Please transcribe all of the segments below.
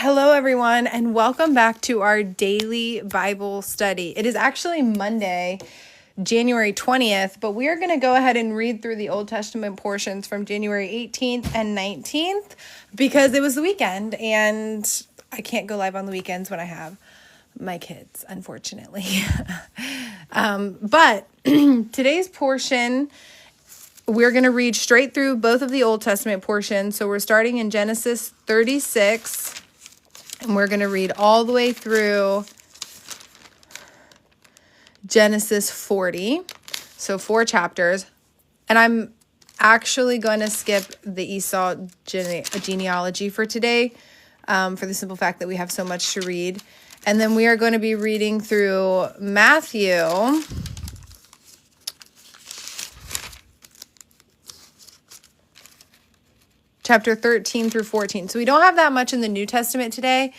Hello, everyone, and welcome back to our daily Bible study. It is actually Monday, January 20th, but we are going to go ahead and read through the Old Testament portions from January 18th and 19th because it was the weekend, and I can't go live on the weekends when I have my kids, unfortunately. But today's portion, we're going to read straight through both of the Old Testament portions. So we're starting in Genesis 36. And we're going to read all the way through Genesis 40. So 4 chapters. And I'm actually going to skip the Esau genealogy for today for the simple fact that we have so much to read. And then we are going to be reading through Matthew chapter 13 through 14. So we don't have that much in the New Testament today,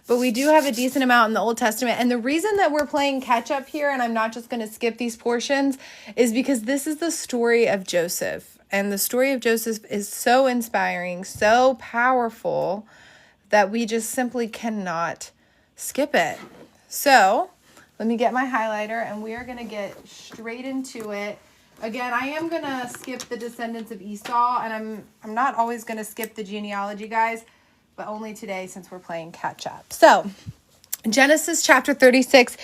but we do have a decent amount in the Old Testament. And the reason that we're playing catch up here, and I'm not just going to skip these portions, is because this is the story of Joseph. And the story of Joseph is so inspiring, so powerful, that we just simply cannot skip it. So let me get my highlighter, and we are going to get straight into it. Again, I am going to skip the descendants of Esau, and I'm not always going to skip the genealogy, guys, but only today since we're playing catch up. So, Genesis chapter 36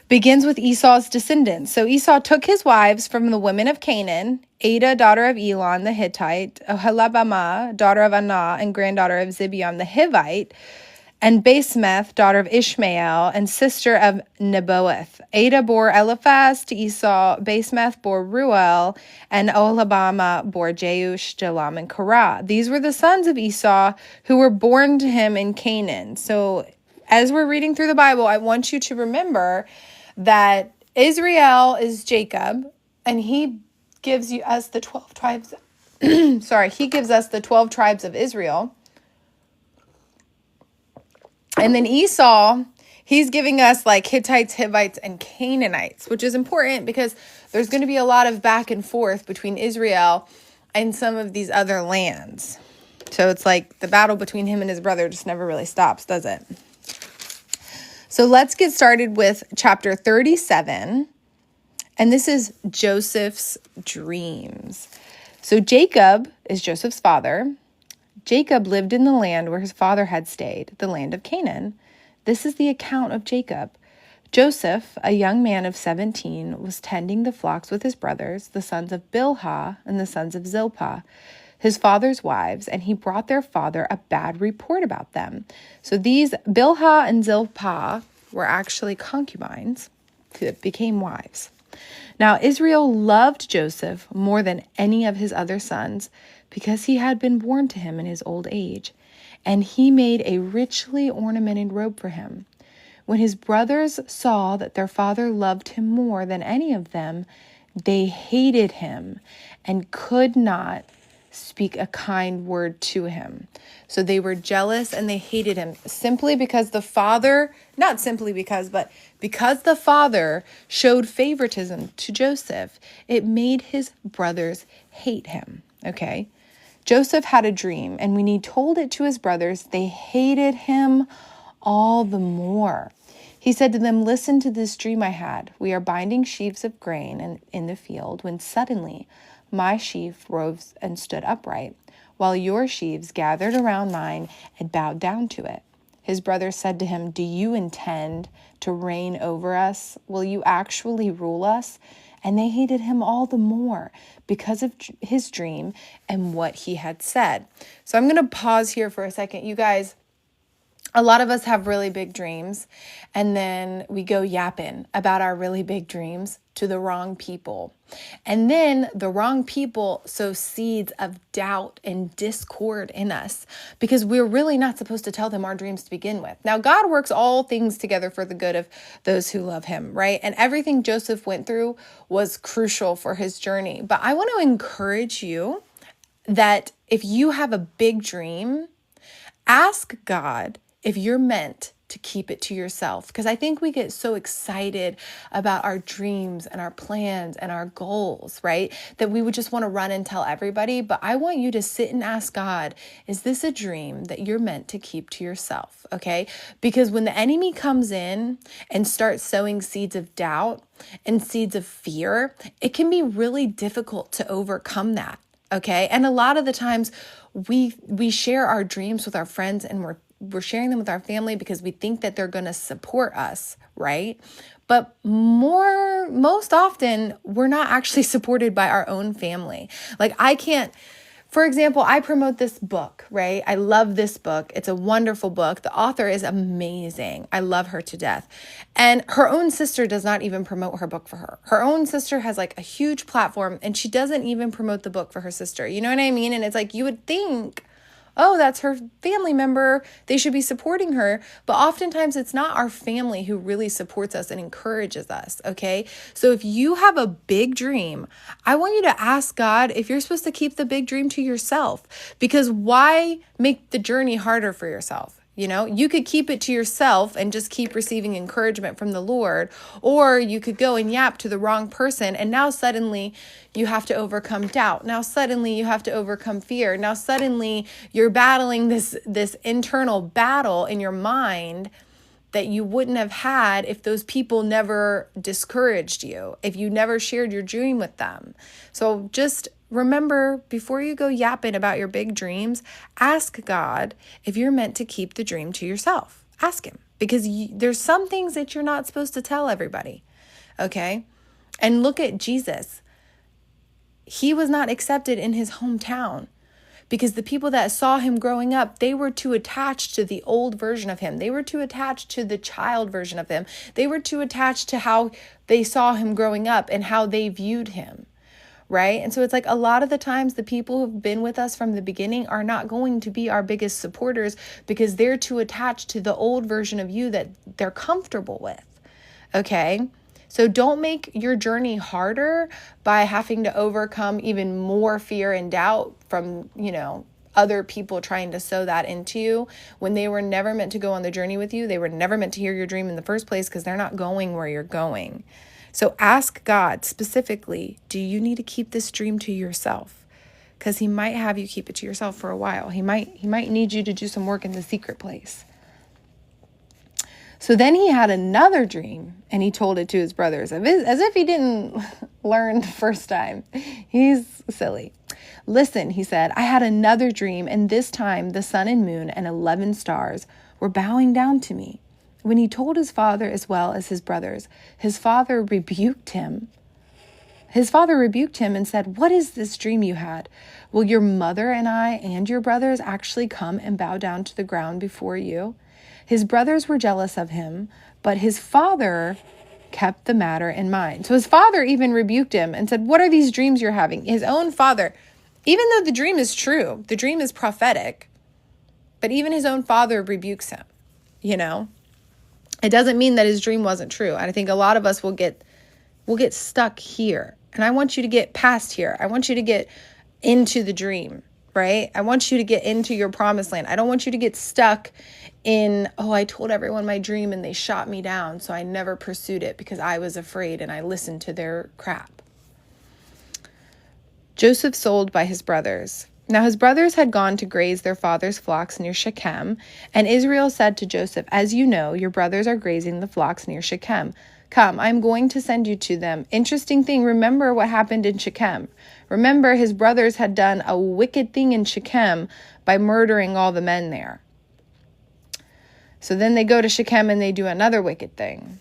begins with Esau's descendants. So, Esau took his wives from the women of Canaan, Adah, daughter of Elon the Hittite, Oholibamah, daughter of Anah, and granddaughter of Zibeon the Hivite, and Basemath, daughter of Ishmael, and sister of Nebaioth. Adah bore Eliphaz to Esau, Basemath bore Ruel, and Oholibamah bore Jeush, Jalam, and Korah. These were the sons of Esau who were born to him in Canaan. So as we're reading through the Bible, I want you to remember that Israel is Jacob, and he gives us the 12 tribes. He gives us the 12 tribes of Israel. And then Esau, he's giving us like Hittites, Hivites, and Canaanites, which is important because there's going to be a lot of back and forth between Israel and some of these other lands. So it's like the battle between him and his brother just never really stops, does it? So let's get started with chapter 37. And this is Joseph's dreams. So Jacob is Joseph's father. Jacob lived in the land where his father had stayed, the land of Canaan. This is the account of Jacob. Joseph, a young man of 17, was tending the flocks with his brothers, the sons of Bilhah and the sons of Zilpah, his father's wives, and he brought their father a bad report about them. So these Bilhah and Zilpah were actually concubines who became wives. Now Israel loved Joseph more than any of his other sons, because he had been born to him in his old age, and he made a richly ornamented robe for him. When his brothers saw that their father loved him more than any of them, they hated him and could not speak a kind word to him. So they were jealous and they hated him simply because the father, not simply because, but because the father showed favoritism to Joseph, it made his brothers hate him. Okay? Joseph had a dream, and when he told it to his brothers, they hated him all the more. He said to them, "Listen to this dream I had. We are binding sheaves of grain in the field, when suddenly my sheaf rose and stood upright, while your sheaves gathered around mine and bowed down to it." His brothers said to him, "Do you intend to reign over us? Will you actually rule us?" And they hated him all the more because of his dream and what he had said. So I'm going to pause here for a second. You guys, a lot of us have really big dreams, and then we go yapping about our really big dreams to the wrong people. And then the wrong people sow seeds of doubt and discord in us because we're really not supposed to tell them our dreams to begin with. Now, God works all things together for the good of those who love him, right? And everything Joseph went through was crucial for his journey. But I want to encourage you that if you have a big dream, ask God if you're meant to keep it to yourself. Because I think we get so excited about our dreams and our plans and our goals, right? That we would just want to run and tell everybody. But I want you to sit and ask God, is this a dream that you're meant to keep to yourself? Okay? Because when the enemy comes in and starts sowing seeds of doubt and seeds of fear, it can be really difficult to overcome that. Okay? And a lot of the times we share our dreams with our friends, and we're sharing them with our family because we think that they're going to support us, right? But most often, we're not actually supported by our own family. Like for example, I promote this book, right? I love this book. It's a wonderful book. The author is amazing. I love her to death. And her own sister does not even promote her book for her. Her own sister has like a huge platform, and she doesn't even promote the book for her sister. You know what I mean? And it's like, you would think, oh, that's her family member, they should be supporting her. But oftentimes it's not our family who really supports us and encourages us, okay? So if you have a big dream, I want you to ask God if you're supposed to keep the big dream to yourself. Because why make the journey harder for yourself? You know, you could keep it to yourself and just keep receiving encouragement from the Lord, or you could go and yap to the wrong person, and now suddenly you have to overcome doubt. Now suddenly you have to overcome fear. Now suddenly you're battling this internal battle in your mind that you wouldn't have had if those people never discouraged you, if you never shared your dream with them. So just remember, before you go yapping about your big dreams, ask God if you're meant to keep the dream to yourself. Ask him, because there's some things that you're not supposed to tell everybody, okay? And look at Jesus. He was not accepted in his hometown because the people that saw him growing up, they were too attached to the old version of him. They were too attached to the child version of him. They were too attached to how they saw him growing up and how they viewed him. Right? And so it's like a lot of the times the people who've been with us from the beginning are not going to be our biggest supporters because they're too attached to the old version of you that they're comfortable with. Okay? So don't make your journey harder by having to overcome even more fear and doubt from, other people trying to sow that into you when they were never meant to go on the journey with you. They were never meant to hear your dream in the first place because they're not going where you're going. So ask God specifically, do you need to keep this dream to yourself? Because he might have you keep it to yourself for a while. He might need you to do some work in the secret place. So then he had another dream, and he told it to his brothers, as if he didn't learn the first time. He's silly. Listen, he said, I had another dream, and this time the sun and moon and 11 stars were bowing down to me. When he told his father as well as his brothers, his father rebuked him. His father rebuked him and said, what is this dream you had? Will your mother and I and your brothers actually come and bow down to the ground before you? His brothers were jealous of him, but his father kept the matter in mind. So his father even rebuked him and said, what are these dreams you're having? His own father, even though the dream is true, the dream is prophetic, but even his own father rebukes him, It doesn't mean that his dream wasn't true. And I think a lot of us will get stuck here. And I want you to get past here. I want you to get into the dream, right? I want you to get into your promised land. I don't want you to get stuck in, I told everyone my dream and they shot me down, so I never pursued it because I was afraid and I listened to their crap. Joseph sold by his brothers. Now his brothers had gone to graze their father's flocks near Shechem, and Israel said to Joseph, as you know, your brothers are grazing the flocks near Shechem. Come, I'm going to send you to them. Interesting thing, remember what happened in Shechem. Remember, his brothers had done a wicked thing in Shechem by murdering all the men there. So then they go to Shechem and they do another wicked thing.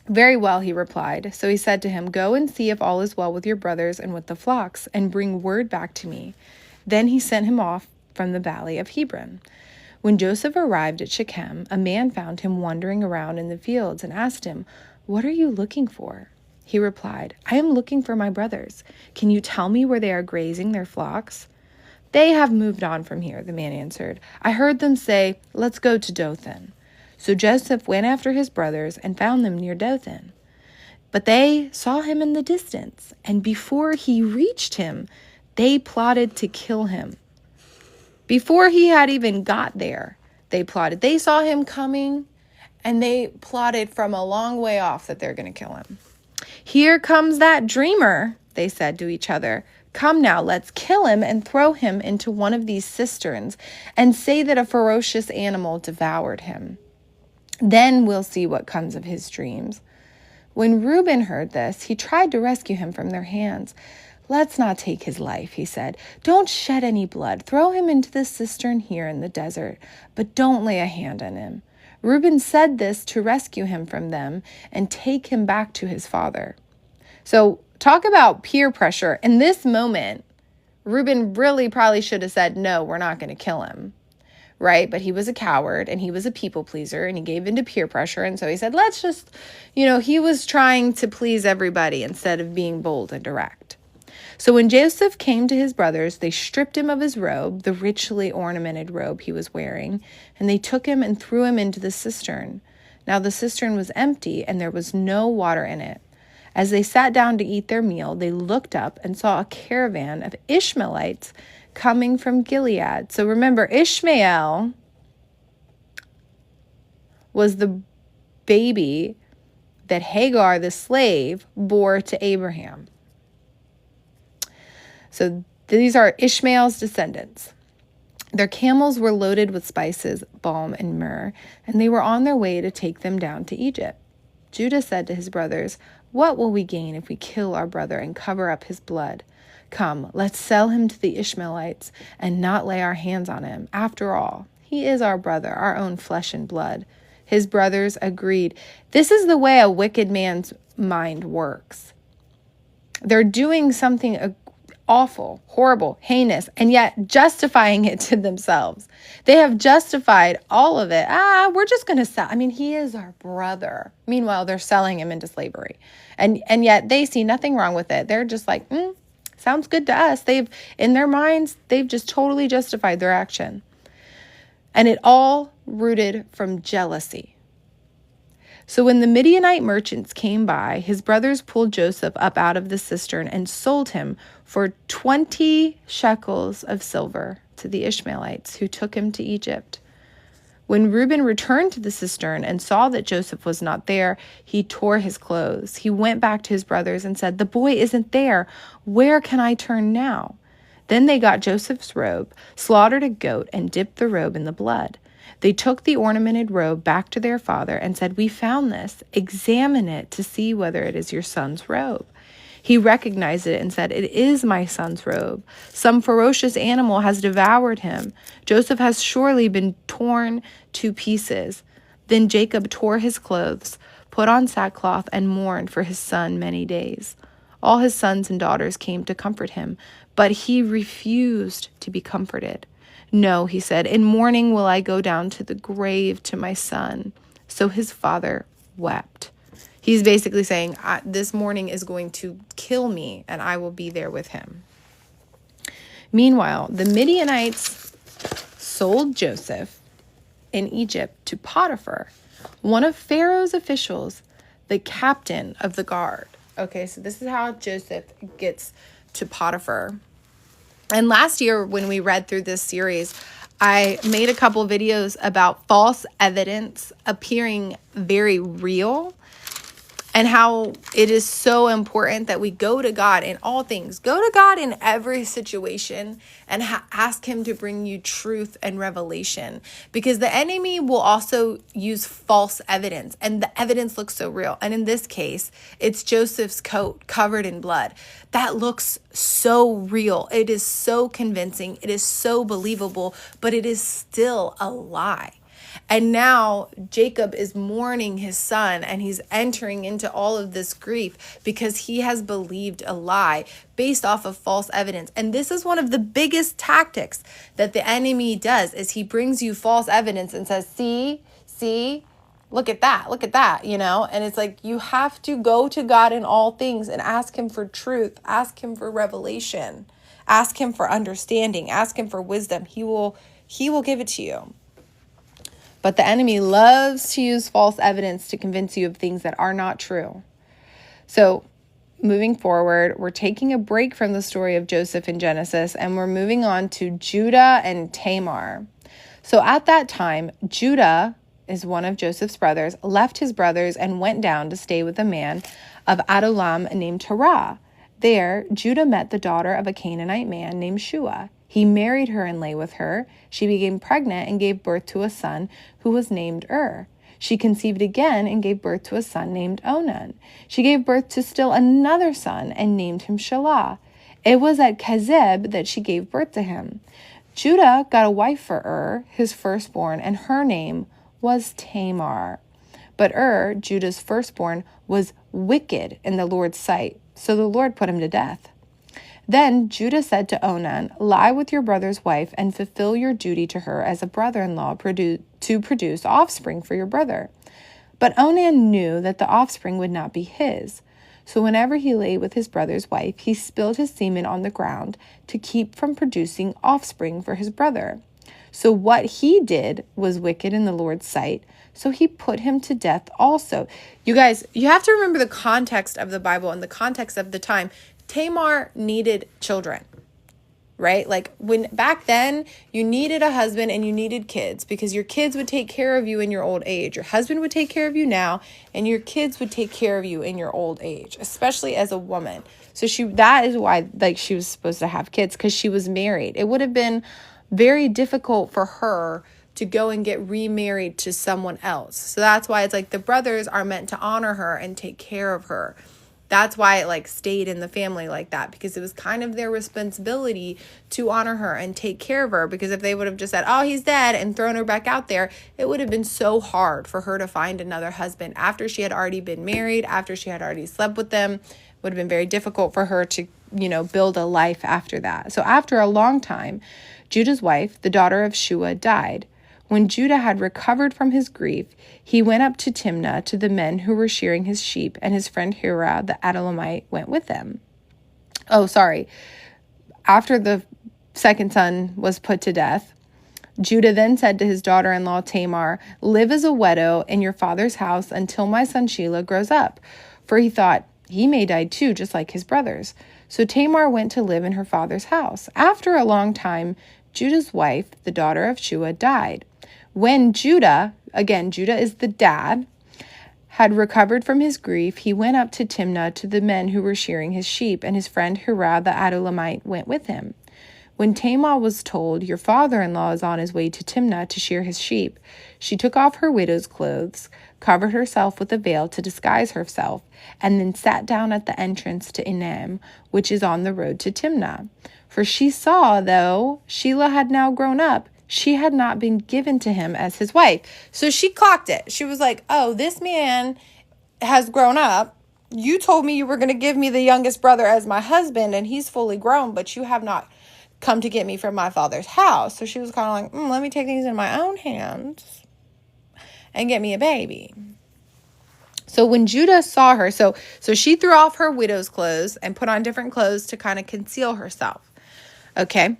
Very well, he replied. So he said to him, go and see if all is well with your brothers and with the flocks, and bring word back to me. Then he sent him off from the valley of Hebron. When Joseph arrived at Shechem, a man found him wandering around in the fields and asked him, what are you looking for? He replied, I am looking for my brothers. Can you tell me where they are grazing their flocks? They have moved on from here, the man answered. I heard them say, let's go to Dothan. So Joseph went after his brothers and found them near Dothan. But they saw him in the distance, and before he reached him, they plotted to kill him. Before he had even got there, they plotted. They saw him coming, And they plotted from a long way off that they're going to kill him. "Here comes that dreamer," they said to each other. "Come now, let's kill him and throw him into one of these cisterns and say that a ferocious animal devoured him. Then we'll see what comes of his dreams." When Reuben heard this, he tried to rescue him from their hands. "Let's not take his life," he said. "Don't shed any blood. Throw him into the cistern here in the desert, but don't lay a hand on him." Reuben said this to rescue him from them and take him back to his father. So talk about peer pressure. In this moment, Reuben really probably should have said, "No, we're not going to kill him." Right? But he was a coward and he was a people pleaser and he gave into peer pressure. And so he said, let's just, he was trying to please everybody instead of being bold and direct. So when Joseph came to his brothers, they stripped him of his robe, the richly ornamented robe he was wearing, and they took him and threw him into the cistern. Now the cistern was empty and there was no water in it. As they sat down to eat their meal, they looked up and saw a caravan of Ishmaelites coming from Gilead. So remember, Ishmael was the baby that Hagar, the slave, bore to Abraham. So these are Ishmael's descendants. Their camels were loaded with spices, balm, and myrrh, and they were on their way to take them down to Egypt. Judah said to his brothers, "What will we gain if we kill our brother and cover up his blood? Come, let's sell him to the Ishmaelites and not lay our hands on him. After all, he is our brother, our own flesh and blood." His brothers agreed. This is the way a wicked man's mind works. They're doing something awful, horrible, heinous, and yet justifying it to themselves. They have justified all of it. We're just going to sell. He is our brother. Meanwhile, they're selling him into slavery. And yet they see nothing wrong with it. They're just like, sounds good to us. In their minds, they've just totally justified their action. And it all rooted from jealousy. So when the Midianite merchants came by, his brothers pulled Joseph up out of the cistern and sold him for 20 shekels of silver to the Ishmaelites, who took him to Egypt. When Reuben returned to the cistern and saw that Joseph was not there, he tore his clothes. He went back to his brothers and said, "The boy isn't there. Where can I turn now?" Then they got Joseph's robe, slaughtered a goat, and dipped the robe in the blood. They took the ornamented robe back to their father and said, "We found this. Examine it to see whether it is your son's robe." He recognized it and said, "It is my son's robe. Some ferocious animal has devoured him. Joseph has surely been torn to pieces." Then Jacob tore his clothes, put on sackcloth, and mourned for his son many days. All his sons and daughters came to comfort him, but he refused to be comforted. "No," he said, "in mourning will I go down to the grave to my son." So his father wept. He's basically saying, this mourning is going to kill me, and I will be there with him. Meanwhile, the Midianites sold Joseph in Egypt to Potiphar, one of Pharaoh's officials, the captain of the guard. Okay, so this is how Joseph gets to Potiphar. And last year, when we read through this series, I made a couple videos about false evidence appearing very real, and how it is so important that we go to God in all things. Go to God in every situation and ask him to bring you truth and revelation, because the enemy will also use false evidence, and the evidence looks so real. And in this case, it's Joseph's coat covered in blood. That looks so real. It is so convincing. It is so believable, but it is still a lie. And now Jacob is mourning his son, and he's entering into all of this grief because he has believed a lie based off of false evidence. And this is one of the biggest tactics that the enemy does, is he brings you false evidence and says, see, look at that, and it's like, you have to go to God in all things and ask him for truth, ask him for revelation, ask him for understanding, ask him for wisdom. He will give it to you. But the enemy loves to use false evidence to convince you of things that are not true. So moving forward, we're taking a break from the story of Joseph in Genesis, and we're moving on to Judah and Tamar. So at that time, Judah is one of Joseph's brothers, left his brothers and went down to stay with a man of Adullam named Terah. There, Judah met the daughter of a Canaanite man named Shua. He married her and lay with her. She became pregnant and gave birth to a son who was named She conceived again and gave birth to a son named Onan. She gave birth to still another son and named him Shelah. It was at Kezib that she gave birth to him. Judah got a wife for his firstborn, and her name was Tamar. But Judah's firstborn, was wicked in the Lord's sight, so the Lord put him to death. Then Judah said to Onan, lie with your brother's wife and fulfill your duty to her as a brother-in-law to produce offspring for your brother. But Onan knew that the offspring would not be his. So whenever he lay with his brother's wife, he spilled his semen on the ground to keep from producing offspring for his brother. So what he did was wicked in the Lord's sight, so he put him to death also. You guys, you have to remember the context of the Bible and the context of the time. Tamar needed children, right? Like when back then you needed a husband and you needed kids because your kids would take care of you in your old age. Your husband would take care of you now and your kids would take care of you in your old age, especially as a woman. So that is why she was supposed to have kids, because she was married. It would have been very difficult for her to go and get remarried to someone else. So that's why it's like the brothers are meant to honor her and take care of her. That's why it stayed in the family like that, because it was kind of their responsibility to honor her and take care of her. Because if they would have just said, oh, he's dead, and thrown her back out there, it would have been so hard for her to find another husband after she had already been married, after she had already slept with them. It would have been very difficult for her to, build a life after that. So after a long time, Judah's wife, the daughter of Shua, died. When Judah had recovered from his grief, he went up to Timnah to the men who were shearing his sheep, and his friend Hirah the Adullamite went with them. After the second son was put to death, Judah then said to his daughter-in-law Tamar, live as a widow in your father's house until my son Shelah grows up. For he thought, he may die too, just like his brothers. So Tamar went to live in her father's house. After a long time, Judah's wife, the daughter of Shua, died. When Judah, again, Judah is the dad, had recovered from his grief, he went up to Timnah to the men who were shearing his sheep, and his friend Hirah the Adullamite went with him. When Tamar was told, your father-in-law is on his way to Timnah to shear his sheep, she took off her widow's clothes, covered herself with a veil to disguise herself, and then sat down at the entrance to Enaim, which is on the road to Timnah. For she saw, though Shelah had now grown up, she had not been given to him as his wife. So she clocked it. She was like, oh, this man has grown up. You told me you were going to give me the youngest brother as my husband, and he's fully grown, but you have not come to get me from my father's house. So she was kind of like, let me take things in my own hands and get me a baby. So when Judah saw her, so she threw off her widow's clothes and put on different clothes to kind of conceal herself. Okay.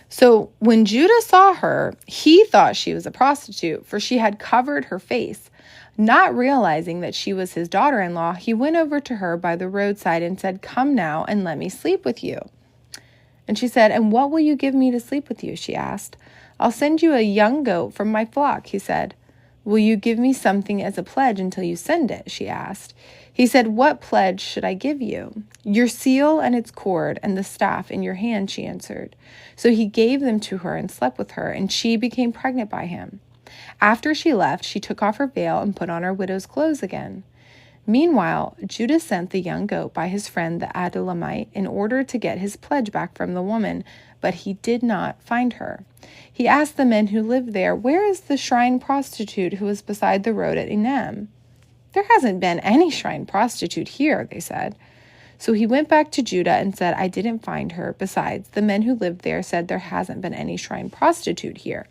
So when Judah saw her, he thought she was a prostitute, for she had covered her face. Not realizing that she was his daughter-in-law, he went over to her by the roadside and said, come now and let me sleep with you. And she said, and what will you give me to sleep with you? She asked. I'll send you a young goat from my flock, he said. Will you give me something as a pledge until you send it? She asked. He said, what pledge should I give you? Your seal and its cord and the staff in your hand, she answered. So he gave them to her and slept with her, and she became pregnant by him. After she left, she took off her veil and put on her widow's clothes again. Meanwhile, Judah sent the young goat by his friend the Adullamite in order to get his pledge back from the woman, but he did not find her. He asked the men who lived there, where is the shrine prostitute who was beside the road at Enaim? There hasn't been any shrine prostitute here, they said. So he went back to Judah and said, I didn't find her. Besides, the men who lived there said there hasn't been any shrine prostitute here.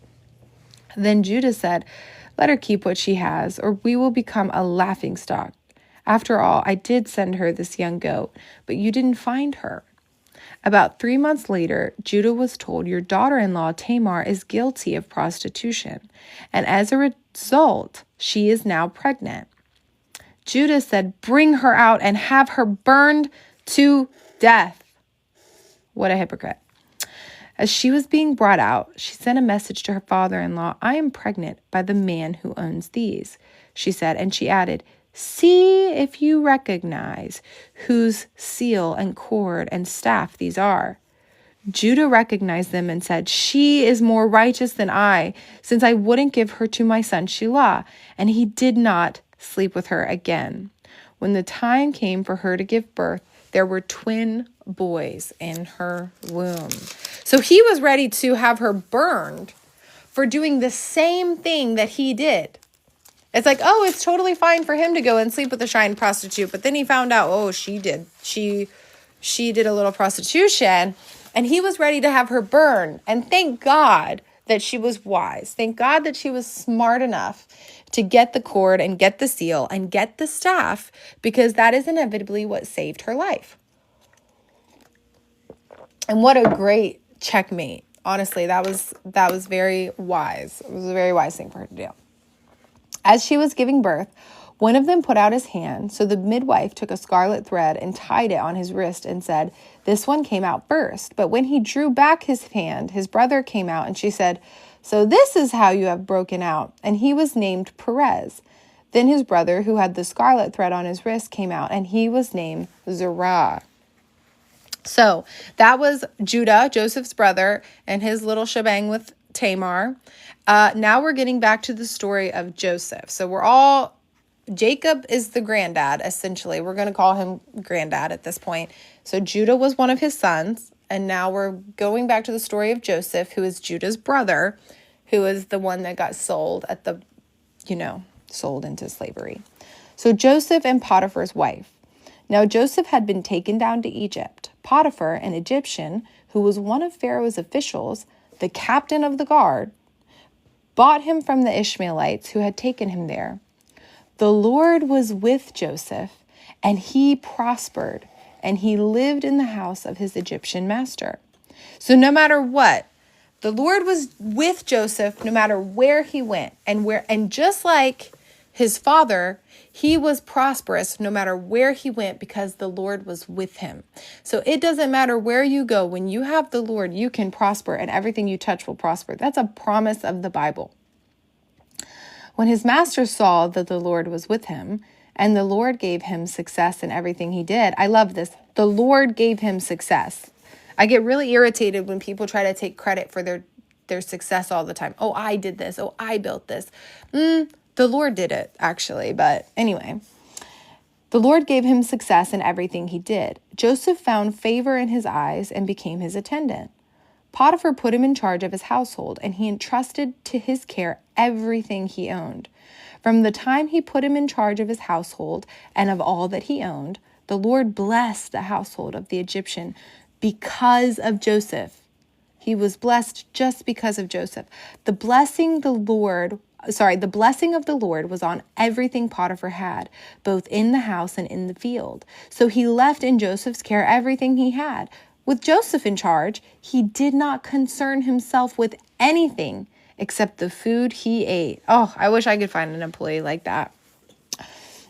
Then Judah said, let her keep what she has, or we will become a laughingstock. After all, I did send her this young goat, but you didn't find her. About 3 months later, Judah was told, your daughter-in-law Tamar is guilty of prostitution, and as a result, she is now pregnant. Judah said, bring her out and have her burned to death. What a hypocrite. As she was being brought out, she sent a message to her father-in-law. I am pregnant by the man who owns these, she said, and she added, see if you recognize whose seal and cord and staff these are. Judah recognized them and said, she is more righteous than I, since I wouldn't give her to my son Shelah. And he did not sleep with her again. When the time came for her to give birth, there were twin boys in her womb. So he was ready to have her burned for doing the same thing that he did. It's like, oh, it's totally fine for him to go and sleep with a shrine prostitute. But then he found out, oh, she did a little prostitution. And he was ready to have her burned. And thank God that she was wise. Thank God that she was smart enough to get the cord and get the seal and get the staff, because that is inevitably what saved her life. And what a great checkmate. Honestly, that was very wise. It was a very wise thing for her to do. As she was giving birth, one of them put out his hand. So the midwife took a scarlet thread and tied it on his wrist and said, this one came out first. But when he drew back his hand, his brother came out, and she said, so this is how you have broken out. And he was named Perez. Then his brother, who had the scarlet thread on his wrist, came out, and he was named Zerah. So that was Judah, Joseph's brother, and his little shebang with Tamar. Now we're getting back to the story of Joseph. So Jacob is the granddad, essentially. We're going to call him granddad at this point. So Judah was one of his sons. And now we're going back to the story of Joseph, who is Judah's brother, who is the one that got sold sold into slavery. So Joseph and Potiphar's wife. Now Joseph had been taken down to Egypt. Potiphar, an Egyptian, who was one of Pharaoh's officials, the captain of the guard, bought him from the Ishmaelites who had taken him there. The Lord was with Joseph, and he prospered, and he lived in the house of his Egyptian master. So no matter what, the Lord was with Joseph no matter where he went, and just like his father, he was prosperous no matter where he went because the Lord was with him. So it doesn't matter where you go. When you have the Lord, you can prosper, and everything you touch will prosper. That's a promise of the Bible. When his master saw that the Lord was with him, and the Lord gave him success in everything he did. I love this. The Lord gave him success. I get really irritated when people try to take credit for their success all the time. Oh, I did this. Oh, I built this. The Lord did it, actually. But anyway, the Lord gave him success in everything he did. Joseph found favor in his eyes and became his attendant. Potiphar put him in charge of his household, and he entrusted to his care everything he owned. From the time he put him in charge of his household and of all that he owned, the Lord blessed the household of the Egyptian because of Joseph. He was blessed just because of Joseph. The blessing of the Lord was on everything Potiphar had, both in the house and in the field. So he left in Joseph's care everything he had. With Joseph in charge, he did not concern himself with anything except the food he ate. Oh, I wish I could find an employee like that.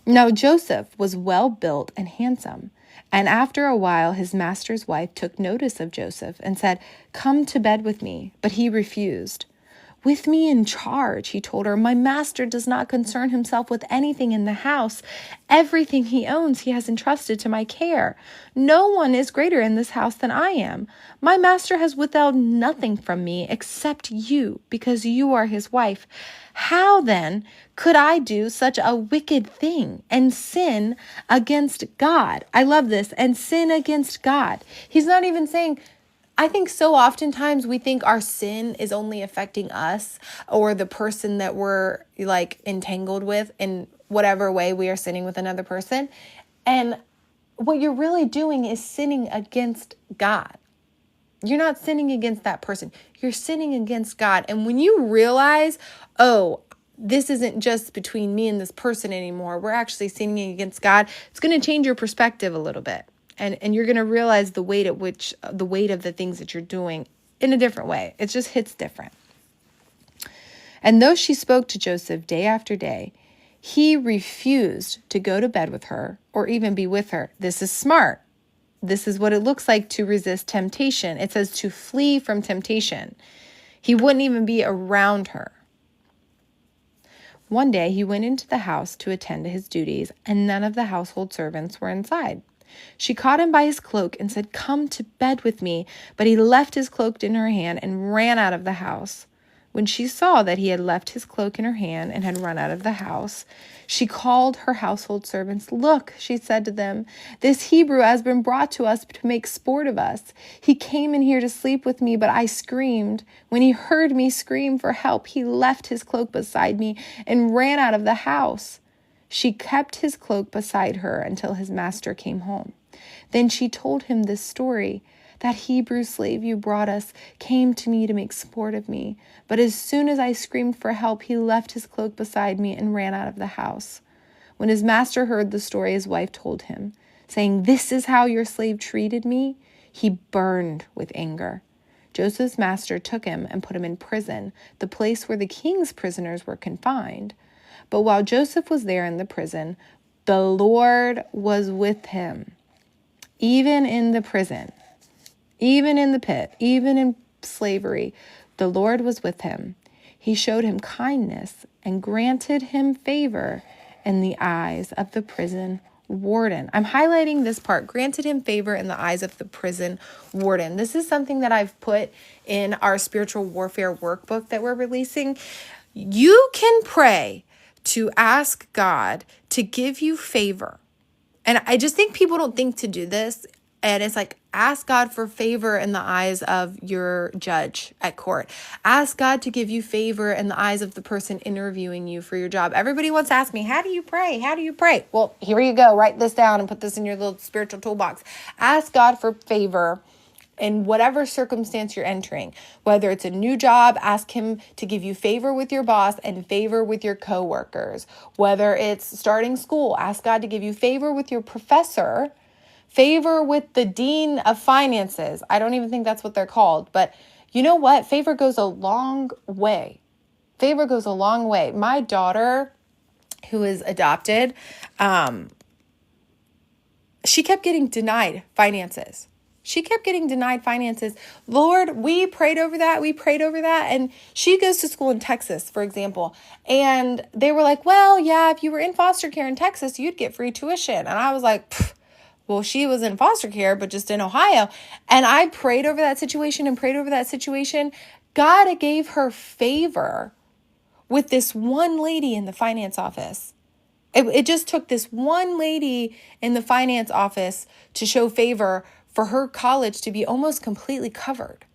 Now Joseph was well built and handsome. And after a while, his master's wife took notice of Joseph and said, "Come to bed with me." But he refused. "With me in charge," he told her, "my master does not concern himself with anything in the house. Everything he owns he has entrusted to my care. No one is greater in this house than I am. My master has withheld nothing from me except you, because you are his wife. How then could I do such a wicked thing and sin against God?" I love this. And sin against God. He's not even saying, I think so oftentimes we think our sin is only affecting us or the person that we're like entangled with in whatever way we are sinning with another person. And what you're really doing is sinning against God. You're not sinning against that person. You're sinning against God. And when you realize, oh, this isn't just between me and this person anymore, we're actually sinning against God, it's going to change your perspective a little bit. And you're going to realize the weight of the things that you're doing in a different way. It just hits different. And though she spoke to Joseph day after day, he refused to go to bed with her or even be with her. This is smart. this is what it looks like to resist temptation. It says to flee from temptation. He wouldn't even be around her. One day he went into the house to attend to his duties, and none of the household servants were inside. She caught him by his cloak and said, "Come to bed with me." But he left his cloak in her hand and ran out of the house. When she saw that he had left his cloak in her hand and had run out of the house, she called her household servants. "Look," she said to them, "this Hebrew has been brought to us to make sport of us. He came in here to sleep with me, but I screamed. When he heard me scream for help, he left his cloak beside me and ran out of the house." She kept his cloak beside her until his master came home. Then she told him this story. "That Hebrew slave you brought us came to me to make sport of me. But as soon as I screamed for help, he left his cloak beside me and ran out of the house." When his master heard the story, his wife told him, saying, "This is how your slave treated me." He burned with anger. Joseph's master took him and put him in prison, the place where the king's prisoners were confined. But while Joseph was there in the prison, the Lord was with him, even in the prison. Even in the pit, even in slavery, the Lord was with him. He showed him kindness and granted him favor in the eyes of the prison warden. I'm highlighting this part, granted him favor in the eyes of the prison warden. This is something that I've put in our spiritual warfare workbook that we're releasing. You can pray to ask God to give you favor. And I just think people don't think to do this. And it's like, ask God for favor in the eyes of your judge at court. Ask God to give you favor in the eyes of the person interviewing you for your job. Everybody wants to ask me, how do you pray? How do you pray? Well, here you go. Write this down and put this in your little spiritual toolbox. Ask God for favor in whatever circumstance you're entering. Whether it's a new job, ask him to give you favor with your boss and favor with your coworkers. Whether it's starting school, ask God to give you favor with your professor, favor with the dean of finances. I don't even think that's what they're called. But you know what? Favor goes a long way. Favor goes a long way. My daughter, who is adopted, she kept getting denied finances. She kept getting denied finances. Lord, we prayed over that. We prayed over that. And she goes to school in Texas, for example. And they were like, well, yeah, if you were in foster care in Texas, you'd get free tuition. And I was like, well, she was in foster care, but just in Ohio. And I prayed over that situation and prayed over that situation. God gave her favor with this one lady in the finance office. It just took this one lady in the finance office to show favor for her college to be almost completely covered.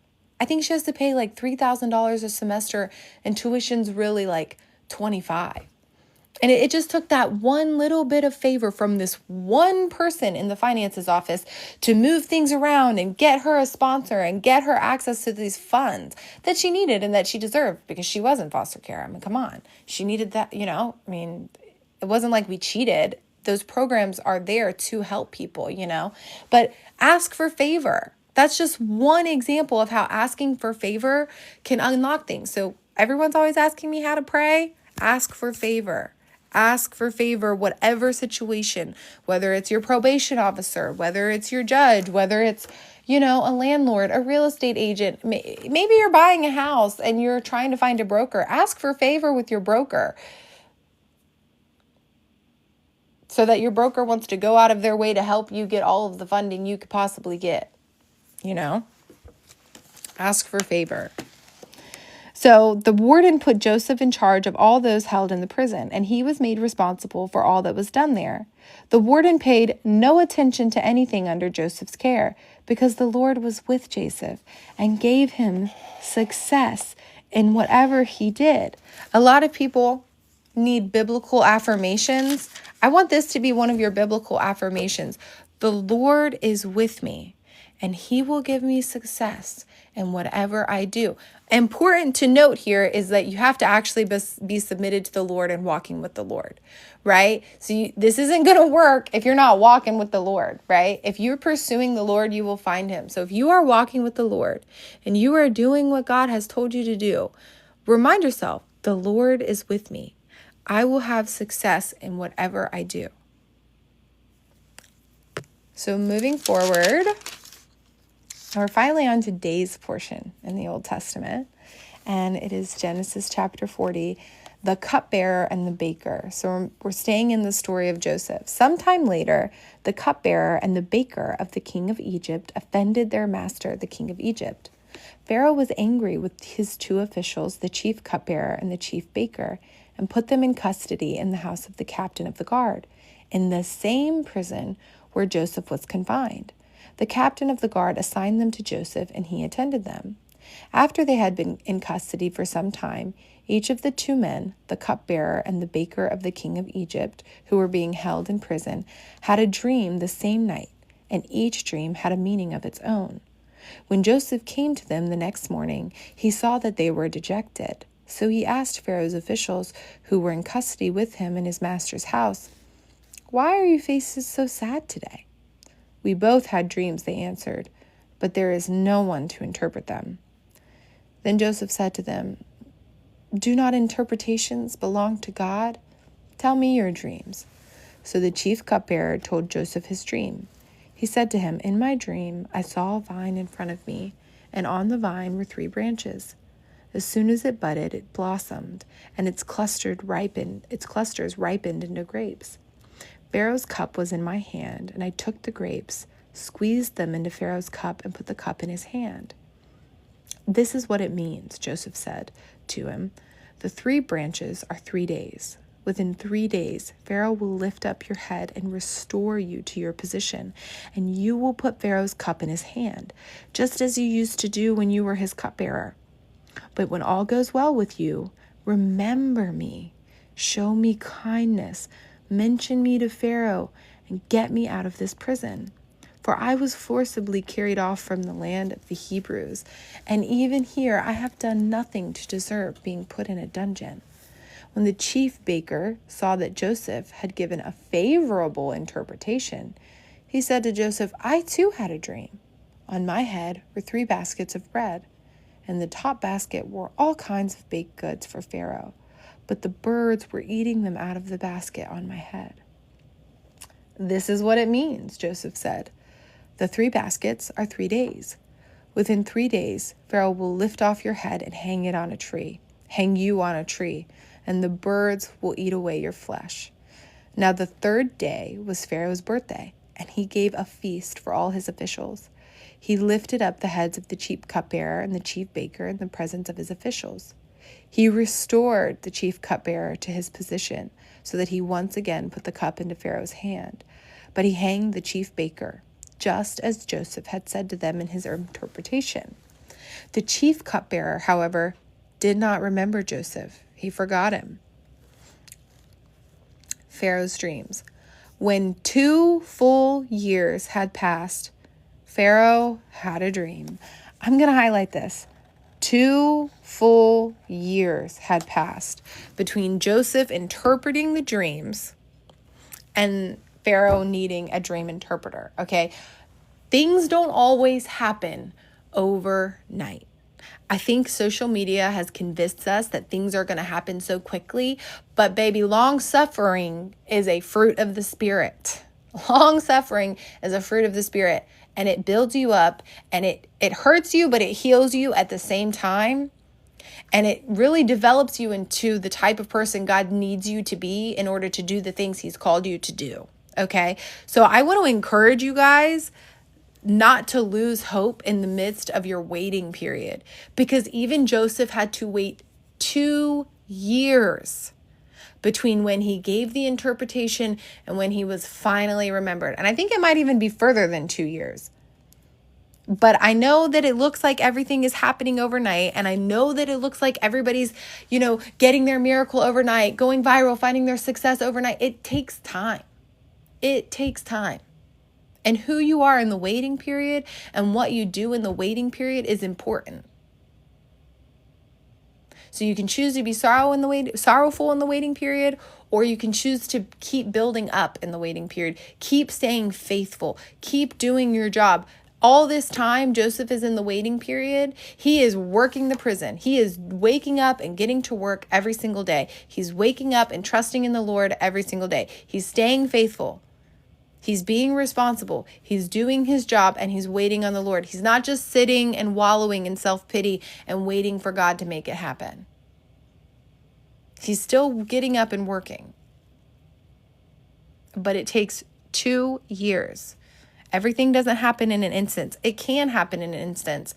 I think she has to pay like $3,000 a semester, and tuition's really like $25,000. And it just took that one little bit of favor from this one person in the finances office to move things around and get her a sponsor and get her access to these funds that she needed and that she deserved, because she was in foster care. I mean, come on. She needed that, I mean, it wasn't like we cheated. Those programs are there to help people, but ask for favor. That's just one example of how asking for favor can unlock things. So everyone's always asking me how to pray. Ask for favor. Ask for favor, whatever situation, whether it's your probation officer, whether it's your judge, whether it's, a landlord, a real estate agent. Maybe you're buying a house and you're trying to find a broker. Ask for favor with your broker, so that your broker wants to go out of their way to help you get all of the funding you could possibly get. Ask for favor. So the warden put Joseph in charge of all those held in the prison, and he was made responsible for all that was done there. The warden paid no attention to anything under Joseph's care, because the Lord was with Joseph and gave him success in whatever he did. A lot of people need biblical affirmations. I want this to be one of your biblical affirmations. The Lord is with me, and he will give me success in whatever I do. Important to note here is that you have to actually be submitted to the Lord and walking with the Lord, right? So this isn't going to work if you're not walking with the Lord, right? If you're pursuing the Lord, you will find him. So if you are walking with the Lord and you are doing what God has told you to do, remind yourself, the Lord is with me. I will have success in whatever I do. So moving forward, we're finally on today's portion in the Old Testament, and it is Genesis chapter 40, the cupbearer and the baker. So we're staying in the story of Joseph. Sometime later, the cupbearer and the baker of the king of Egypt offended their master, the king of Egypt. Pharaoh was angry with his two officials, the chief cupbearer and the chief baker, and put them in custody in the house of the captain of the guard, in the same prison where Joseph was confined. The captain of the guard assigned them to Joseph, and he attended them. After they had been in custody for some time, each of the two men, the cupbearer and the baker of the king of Egypt, who were being held in prison, had a dream the same night, and each dream had a meaning of its own. When Joseph came to them the next morning, he saw that they were dejected. So he asked Pharaoh's officials, who were in custody with him in his master's house, "Why are your faces so sad today?" "We both had dreams," they answered, "but there is no one to interpret them." Then Joseph said to them, "Do not interpretations belong to God? Tell me your dreams." So the chief cupbearer told Joseph his dream. He said to him, "In my dream, I saw a vine in front of me, and on the vine were 3 branches. As soon as it budded, it blossomed, and its clusters ripened into grapes. Pharaoh's cup was in my hand, and I took the grapes, squeezed them into Pharaoh's cup, and put the cup in his hand." "This is what it means," Joseph said to him. "The 3 branches are 3 days. Within 3 days, Pharaoh will lift up your head and restore you to your position, and you will put Pharaoh's cup in his hand, just as you used to do when you were his cupbearer. But when all goes well with you, remember me, show me kindness, mention me to Pharaoh, and get me out of this prison. For I was forcibly carried off from the land of the Hebrews, and even here I have done nothing to deserve being put in a dungeon." When the chief baker saw that Joseph had given a favorable interpretation, he said to Joseph, "I too had a dream. On my head were 3 baskets of bread. In the top basket were all kinds of baked goods for Pharaoh, but the birds were eating them out of the basket on my head." "This is what it means," Joseph said. "The 3 baskets are 3 days. Within 3 days, Pharaoh will lift off your head and hang you on a tree, and the birds will eat away your flesh." Now the 3rd day was Pharaoh's birthday, and he gave a feast for all his officials. He lifted up the heads of the chief cupbearer and the chief baker in the presence of his officials. He restored the chief cupbearer to his position so that he once again put the cup into Pharaoh's hand. But he hanged the chief baker, just as Joseph had said to them in his interpretation. The chief cupbearer, however, did not remember Joseph. He forgot him. Pharaoh's dreams. When 2 full years had passed, Pharaoh had a dream. I'm going to highlight this. 2 full years had passed between Joseph interpreting the dreams and Pharaoh needing a dream interpreter. Okay, things don't always happen overnight. I think social media has convinced us that things are going to happen so quickly, but baby, long suffering is a fruit of the Spirit. Long suffering is a fruit of the Spirit, and it builds you up, and it hurts you, but it heals you at the same time. And it really develops you into the type of person God needs you to be in order to do the things he's called you to do. Okay, so I want to encourage you guys not to lose hope in the midst of your waiting period, because even Joseph had to wait 2 years between when he gave the interpretation and when he was finally remembered. And I think it might even be further than 2 years. But I know that it looks like everything is happening overnight. And I know that it looks like everybody's, getting their miracle overnight, going viral, finding their success overnight. It takes time. It takes time. And who you are in the waiting period and what you do in the waiting period is important. So you can choose to be sorrowful in the waiting period, or you can choose to keep building up in the waiting period. Keep staying faithful. Keep doing your job. All this time, Joseph is in the waiting period. He is working the prison. He is waking up and getting to work every single day. He's waking up and trusting in the Lord every single day. He's staying faithful. He's being responsible. He's doing his job and he's waiting on the Lord. He's not just sitting and wallowing in self-pity and waiting for God to make it happen. He's still getting up and working. But it takes 2 years. Everything doesn't happen in an instant. It can happen in an instant.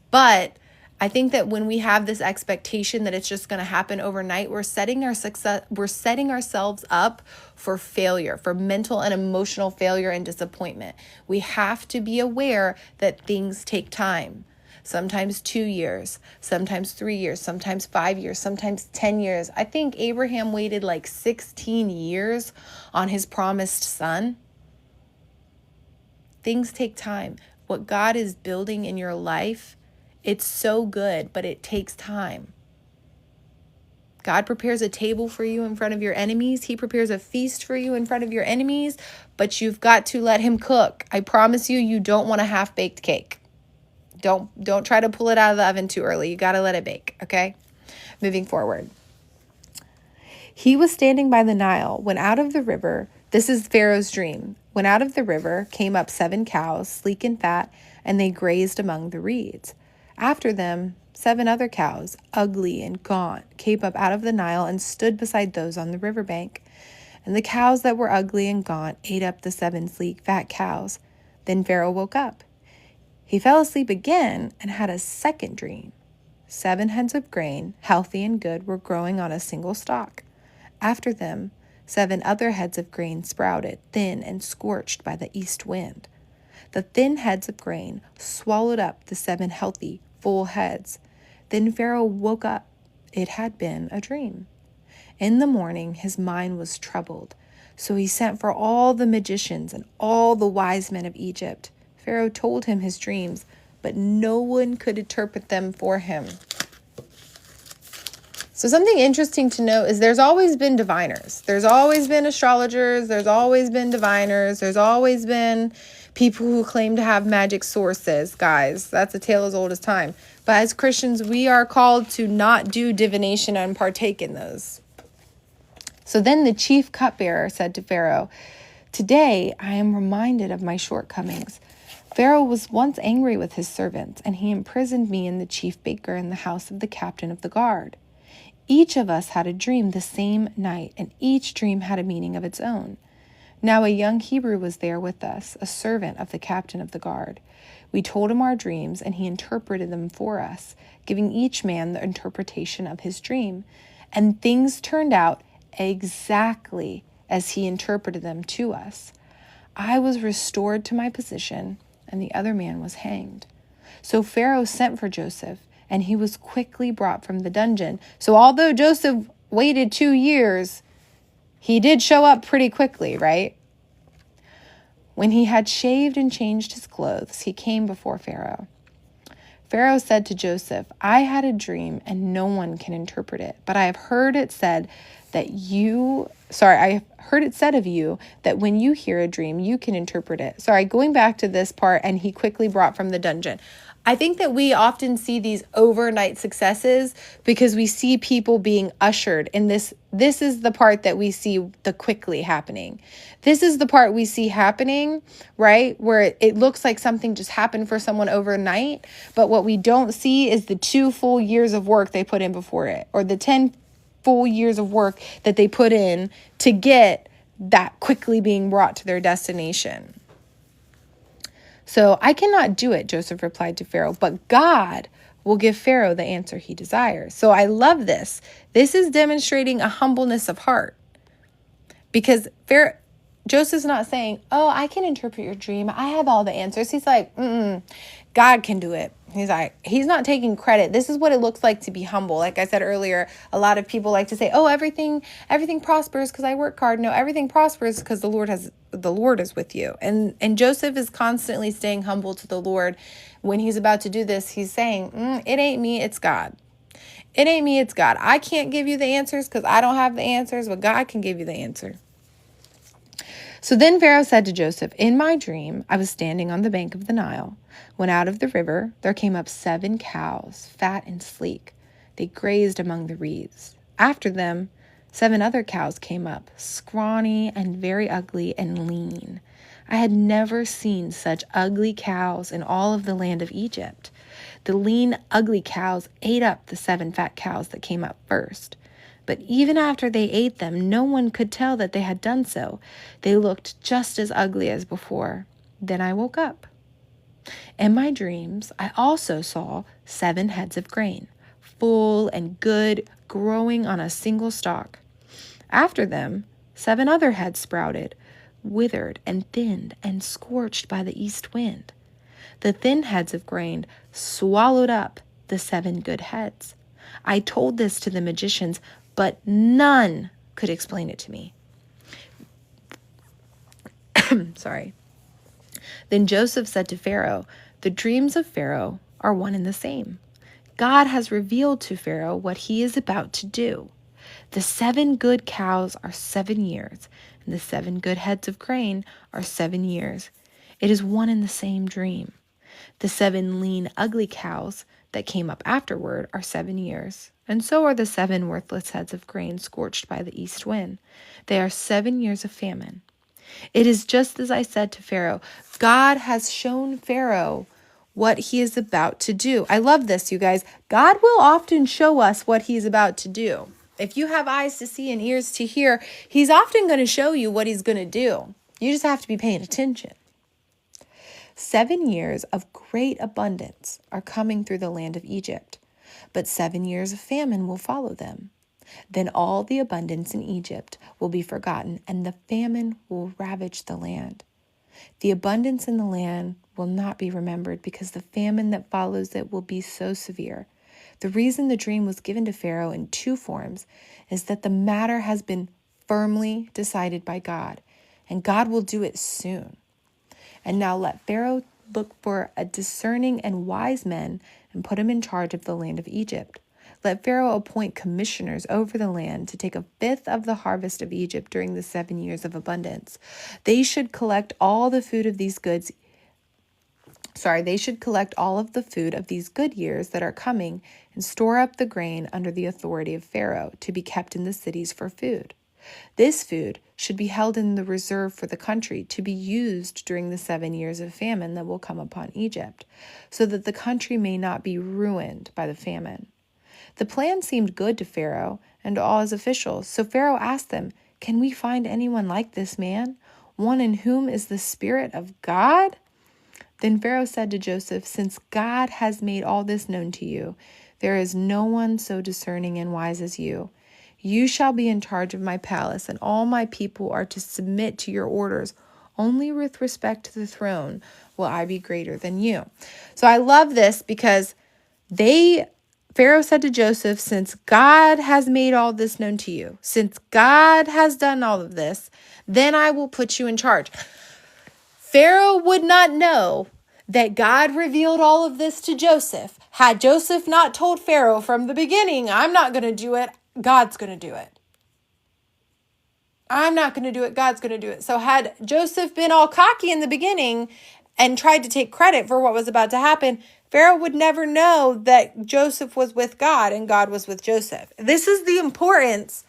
But I think that when we have this expectation that it's just going to happen overnight, we're setting ourselves up for failure, for mental and emotional failure and disappointment. We have to be aware that things take time. Sometimes 2 years, sometimes 3 years, sometimes 5 years, sometimes 10 years. I think Abraham waited like 16 years on his promised son. Things take time. What God is building in your life, it's so good, but it takes time. God prepares a table for you in front of your enemies. He prepares a feast for you in front of your enemies, but you've got to let him cook. I promise you, you don't want a half-baked cake. Don't try to pull it out of the oven too early. You got to let it bake, okay? Moving forward. He was standing by the Nile when out of the river, this is Pharaoh's dream, when out of the river came up 7 cows, sleek and fat, and they grazed among the reeds. After them, 7 other cows, ugly and gaunt, came up out of the Nile and stood beside those on the riverbank. And the cows that were ugly and gaunt ate up the 7 sleek, fat cows. Then Pharaoh woke up. He fell asleep again and had a second dream. 7 heads of grain, healthy and good, were growing on a single stalk. After them, 7 other heads of grain sprouted, thin and scorched by the east wind. The thin heads of grain swallowed up the 7 healthy, full heads. Then Pharaoh woke up. It had been a dream. In the morning, his mind was troubled. So he sent for all the magicians and all the wise men of Egypt. Pharaoh told him his dreams, but no one could interpret them for him. So something interesting to note is there's always been diviners. There's always been astrologers. There's always been diviners. There's always been people who claim to have magic sources, guys. That's a tale as old as time. But as Christians, we are called to not do divination and partake in those. So then the chief cupbearer said to Pharaoh, "Today I am reminded of my shortcomings. Pharaoh was once angry with his servants, and he imprisoned me and the chief baker in the house of the captain of the guard. Each of us had a dream the same night, and each dream had a meaning of its own. Now a young Hebrew was there with us, a servant of the captain of the guard. We told him our dreams, and he interpreted them for us, giving each man the interpretation of his dream. And things turned out exactly as he interpreted them to us. I was restored to my position, and the other man was hanged. So Pharaoh sent for Joseph, and he was quickly brought from the dungeon." So although Joseph waited 2 years, he did show up pretty quickly, right? "When he had shaved and changed his clothes, he came before Pharaoh. Pharaoh said to Joseph, 'I had a dream, and no one can interpret it. But I have heard it said of you that when you hear a dream, you can interpret it.'" Going back to this part, "and he quickly brought from the dungeon." I think that we often see these overnight successes because we see people being ushered in this. This is the part that we see the quickly happening. This is the part we see happening, right? Where it looks like something just happened for someone overnight. But what we don't see is the 2 full years of work they put in before it, or the 10 full years of work that they put in to get that quickly being brought to their destination. "So I cannot do it," Joseph replied to Pharaoh, "but God will give Pharaoh the answer he desires." So I love this. This is demonstrating a humbleness of heart. Because Joseph's not saying, "Oh, I can interpret your dream. I have all the answers." He's like, God can do it. He's not taking credit. This is what it looks like to be humble. Like I said earlier, a lot of people like to say, "Oh, everything prospers because I work hard." No, everything prospers because the Lord is with you. And Joseph is constantly staying humble to the Lord. When he's about to do this, he's saying, "It ain't me, it's God. It ain't me, it's God. I can't give you the answers because I don't have the answers, but God can give you the answer." So then Pharaoh said to Joseph, "In my dream, I was standing on the bank of the Nile, when out of the river there came up 7 cows, fat and sleek. They grazed among the reeds. After them, 7 other cows came up, scrawny and very ugly and lean. I had never seen such ugly cows in all of the land of Egypt. The lean, ugly cows ate up the 7 fat cows that came up first. But even after they ate them, no one could tell that they had done so. They looked just as ugly as before. Then I woke up. In my dreams, I also saw 7 heads of grain, full and good, growing on a single stalk. After them, 7 other heads sprouted, withered and thinned and scorched by the east wind. The thin heads of grain swallowed up the 7 good heads. I told this to the magicians, but none could explain it to me. Sorry. Then Joseph said to Pharaoh, "The dreams of Pharaoh are one and the same. God has revealed to Pharaoh what he is about to do. The 7 good cows are 7 years, and the 7 good heads of grain are 7 years. It is one and the same dream. The 7 lean, ugly cows that came up afterward are 7 years, and so are the 7 worthless heads of grain scorched by the east wind. They are 7 years of famine. It is just as I said to Pharaoh. God has shown Pharaoh what he is about to do." I love this, you guys. God will often show us what he's about to do. If you have eyes to see and ears to hear, he's often going to show you what he's going to do. You just have to be paying attention. 7 years of great abundance are coming through the land of Egypt, but 7 years of famine will follow them. Then all the abundance in Egypt will be forgotten, and the famine will ravage the land. The abundance in the land will not be remembered because the famine that follows it will be so severe. The reason the dream was given to Pharaoh in 2 forms is that the matter has been firmly decided by God, and God will do it soon. And now let Pharaoh look for a discerning and wise men and put him in charge of the land of Egypt. Let Pharaoh appoint commissioners over the land to take 1/5 of the harvest of Egypt during the 7 years of abundance. They should collect all the food of these goods. They should collect all of the food of these good years that are coming and store up the grain under the authority of Pharaoh to be kept in the cities for food. This food should be held in the reserve for the country to be used during the 7 years of famine that will come upon Egypt, so that the country may not be ruined by the famine. The plan seemed good to Pharaoh and all his officials, so Pharaoh asked them, "Can we find anyone like this man, one in whom is the Spirit of God?" Then Pharaoh said to Joseph, "Since God has made all this known to you, there is no one so discerning and wise as you. You shall be in charge of my palace, and all my people are to submit to your orders. Only with respect to the throne will I be greater than you." So I love this because Pharaoh said to Joseph, "Since God has made all this known to you, since God has done all of this, then I will put you in charge." Pharaoh would not know that God revealed all of this to Joseph had Joseph not told Pharaoh from the beginning, "I'm not going to do it, God's going to do it. I'm not going to do it, God's going to do it." So had Joseph been all cocky in the beginning and tried to take credit for what was about to happen, Pharaoh would never know that Joseph was with God and God was with Joseph. This is the importance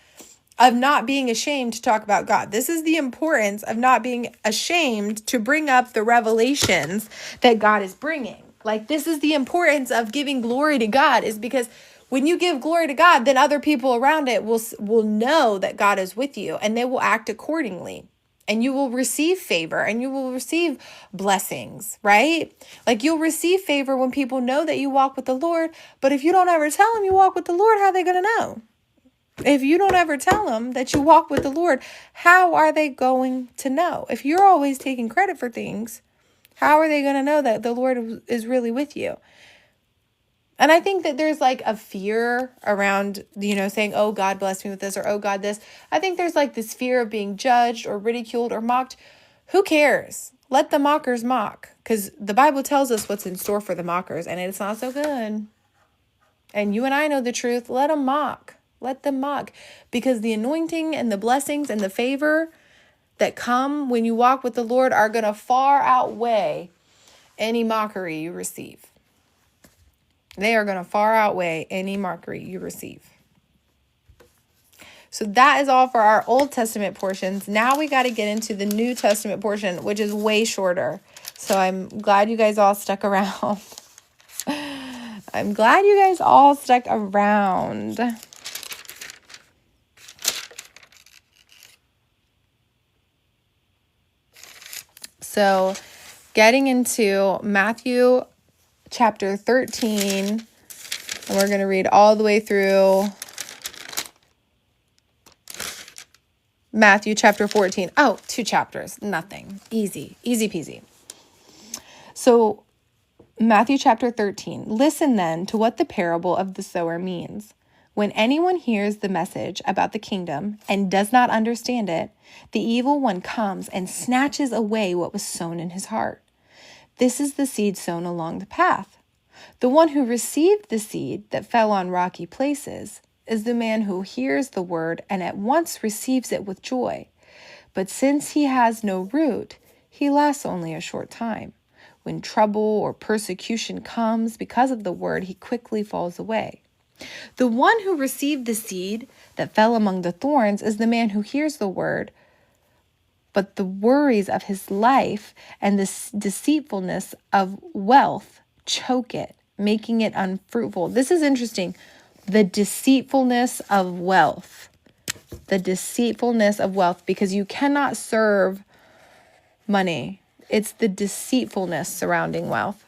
of not being ashamed to talk about God. This is the importance of not being ashamed to bring up the revelations that God is bringing. Like, this is the importance of giving glory to God, is because when you give glory to God, then other people around it will know that God is with you, and they will act accordingly. And you will receive favor and you will receive blessings, right? Like, you'll receive favor when people know that you walk with the Lord. But if you don't ever tell them you walk with the Lord, how are they going to know? If you don't ever tell them that you walk with the Lord, how are they going to know? If you're always taking credit for things, how are they going to know that the Lord is really with you? And I think that there's like a fear around, saying, "Oh, God bless me with this," or "Oh, God, this." I think there's like this fear of being judged or ridiculed or mocked. Who cares? Let the mockers mock, because the Bible tells us what's in store for the mockers, and it's not so good. And you and I know the truth. Let them mock. Let them mock, because the anointing and the blessings and the favor that come when you walk with the Lord are going to far outweigh any mockery you receive. They are going to far outweigh any mockery you receive. So that is all for our Old Testament portions. Now we got to get into the New Testament portion, which is way shorter. So I'm glad you guys all stuck around. I'm glad you guys all stuck around. So getting into Matthew chapter 13, and we're going to read all the way through Matthew chapter 14. Oh, 2 chapters. Nothing. Easy. Easy peasy. So Matthew chapter 13. Listen then to what the parable of the sower means. When anyone hears the message about the kingdom and does not understand it, the evil one comes and snatches away what was sown in his heart. This is the seed sown along the path. The one who received the seed that fell on rocky places is the man who hears the word and at once receives it with joy. But since he has no root, he lasts only a short time. When trouble or persecution comes because of the word, he quickly falls away. The one who received the seed that fell among the thorns is the man who hears the word, but the worries of his life and the deceitfulness of wealth choke it, making it unfruitful. This is interesting. The deceitfulness of wealth. The deceitfulness of wealth, because you cannot serve money. It's the deceitfulness surrounding wealth,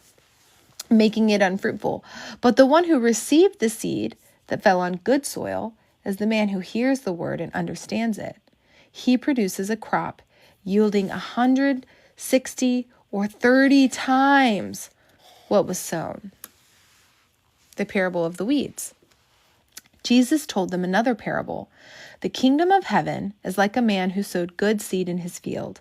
making it unfruitful. But the one who received the seed that fell on good soil is the man who hears the word and understands it. He produces a crop yielding 160 or 30 times what was sown. The parable of the weeds. Jesus told them another parable. The kingdom of heaven is like a man who sowed good seed in his field.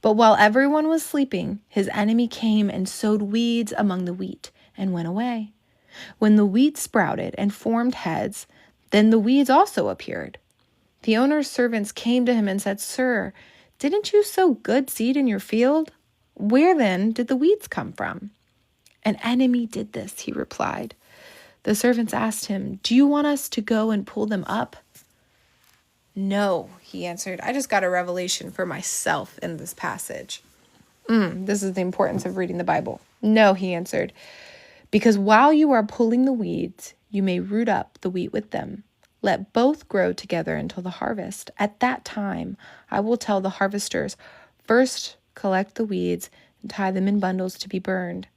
But while everyone was sleeping, his enemy came and sowed weeds among the wheat and went away. When the wheat sprouted and formed heads, then the weeds also appeared. The owner's servants came to him and said, "Sir, didn't you sow good seed in your field? Where then did the weeds come from?" "An enemy did this," he replied. The servants asked him, "Do you want us to go and pull them up?" "No," he answered. I just got a revelation for myself in this passage. This is the importance of reading the Bible. "No," he answered, "because while you are pulling the weeds, you may root up the wheat with them. Let both grow together until the harvest. At that time, I will tell the harvesters, first collect the weeds and tie them in bundles to be burned.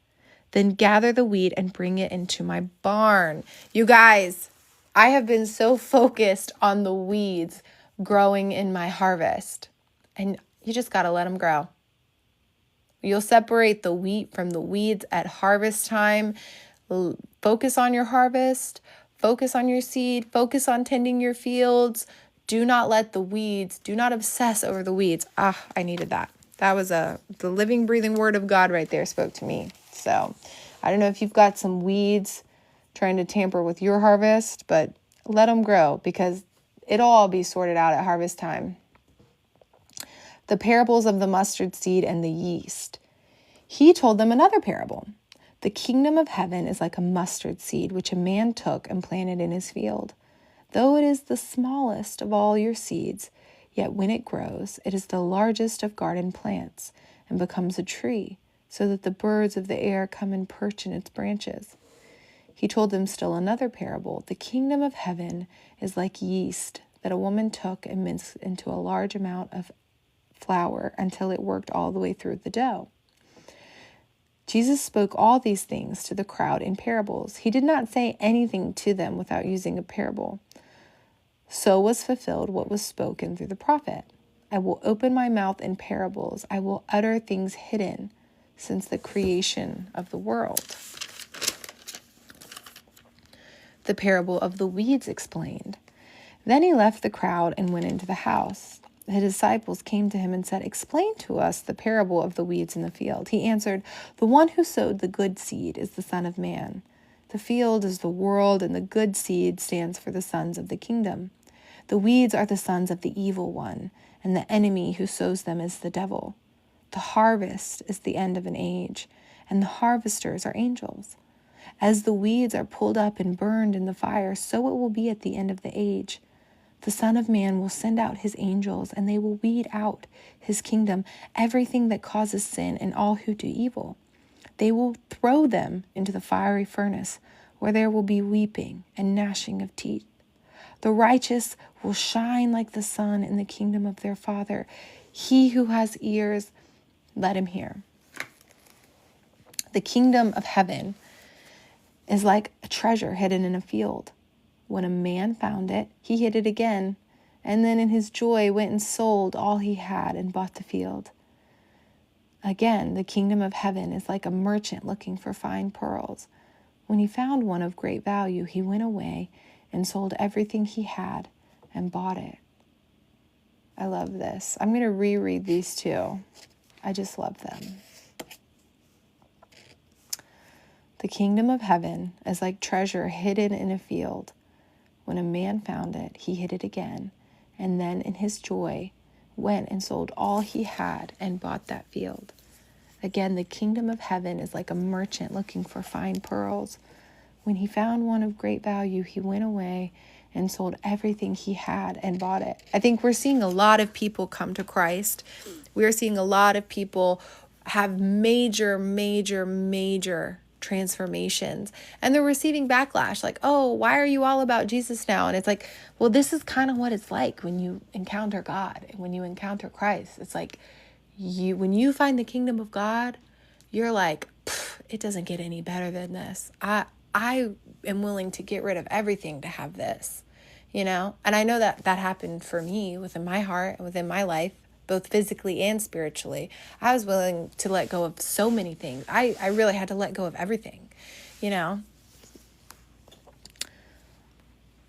Then gather the wheat and bring it into my barn." You guys, I have been so focused on the weeds growing in my harvest. And you just got to let them grow. You'll separate the wheat from the weeds at harvest time. Focus on your harvest. Focus on your seed. Focus on tending your fields. Do not let the weeds, do not obsess over the weeds. I needed that. That was the living, breathing word of God right there spoke to me. So I don't know if you've got some weeds trying to tamper with your harvest, but let them grow because it'll all be sorted out at harvest time. The parables of the mustard seed and the yeast. He told them another parable. The kingdom of heaven is like a mustard seed, which a man took and planted in his field. Though it is the smallest of all your seeds, yet when it grows, it is the largest of garden plants and becomes a tree, so that the birds of the air come and perch in its branches. He told them still another parable. The kingdom of heaven is like yeast that a woman took and mixed into a large amount of flour until it worked all the way through the dough. Jesus spoke all these things to the crowd in parables. He did not say anything to them without using a parable. So was fulfilled what was spoken through the prophet. I will open my mouth in parables. I will utter things hidden since the creation of the world. The parable of the weeds explained. Then he left the crowd and went into the house. His disciples came to him and said, "Explain to us the parable of the weeds in the field." He answered, "The one who sowed the good seed is the Son of Man. The field is the world, and the good seed stands for the sons of the kingdom. The weeds are the sons of the evil one, and the enemy who sows them is the devil. The harvest is the end of an age, and the harvesters are angels. As the weeds are pulled up and burned in the fire, so it will be at the end of the age. The Son of Man will send out his angels, and they will weed out his kingdom, everything that causes sin and all who do evil. They will throw them into the fiery furnace, where there will be weeping and gnashing of teeth. The righteous will shine like the sun in the kingdom of their Father. He who has ears, let him hear. The kingdom of heaven is like a treasure hidden in a field. When a man found it, he hid it again, and then in his joy went and sold all he had and bought the field. Again, the kingdom of heaven is like a merchant looking for fine pearls. When he found one of great value, he went away and sold everything he had and bought it. I love this. I'm going to reread these two. I just love them. The kingdom of heaven is like treasure hidden in a field. When a man found it, he hid it again, and then in his joy went and sold all he had and bought that field. Again, the kingdom of heaven is like a merchant looking for fine pearls. When he found one of great value, he went away and sold everything he had and bought it. I think we're seeing a lot of people come to Christ. We're seeing a lot of people have major transformations, and they're receiving backlash like, oh, why are you all about Jesus now? And it's like, well, this is kind of what it's like when you encounter God and when you encounter Christ. It's like when you find the kingdom of God, you're like, it doesn't get any better than this. I am willing to get rid of everything to have this, And I know that happened for me within my heart and within my life, both physically and spiritually. I was willing to let go of so many things. I really had to let go of everything,